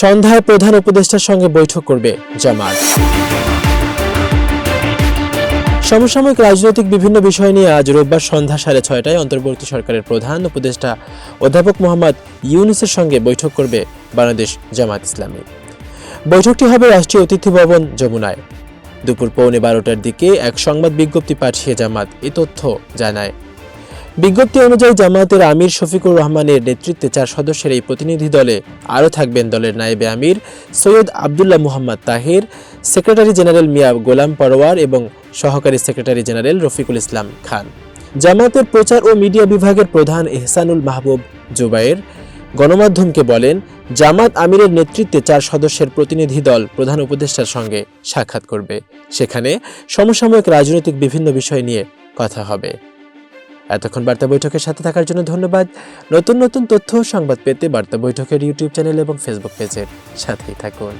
সন্ধ্যায় প্রধান উপদেষ্টার সঙ্গে বৈঠক করবে জামাত। সমসাময়িক রাজনৈতিক বিভিন্ন বিষয় নিয়ে আজ রোববার সন্ধ্যা 6:30টায় অন্তর্বর্তী সরকারের প্রধান উপদেষ্টা অধ্যাপক মোহাম্মদ ইউনূসের সঙ্গে বৈঠক করবে বাংলাদেশ জামাত ইসলামী। বৈঠকটি হবে রাষ্ট্রীয় অতিথি ভবন যমুনায়। দুপুর 12:15টার দিকে এক সংবাদ বিজ্ঞপ্তি পাঠিয়ে জামাত এ তথ্য জানায়। বিজ্ঞপ্তি অনুযায়ী জামায়াতের আমির শফিকুর রহমানের নেতৃত্বে 4 সদস্যের এই প্রতিনিধি দলে আরও থাকবেন দলের নায়েবে আমির সৈয়দ আবদুল্লাহ মুহাম্মদ তাহের, সেক্রেটারি জেনারেল মিয়া গোলাম পরওয়ার এবং সহকারী সেক্রেটারি জেনারেল রফিকুল ইসলাম খান। জামায়াতের প্রচার ও মিডিয়া বিভাগের প্রধান এহসানুল মাহবুব জুবায়ের গণমাধ্যমকে বলেন, জামাত আমিরের নেতৃত্বে 4 সদস্যের প্রতিনিধি দল প্রধান উপদেষ্টার সঙ্গে সাক্ষাৎ করবে। সেখানে সমসাময়িক রাজনৈতিক বিভিন্ন বিষয় নিয়ে কথা হবে। এতক্ষণ বার্তা বৈঠকের সাথে থাকার জন্য ধন্যবাদ। নতুন নতুন তথ্য ও সংবাদ পেতে বার্তা বৈঠকের ইউটিউব চ্যানেল এবং ফেসবুক পেজের সাথেই থাকুন।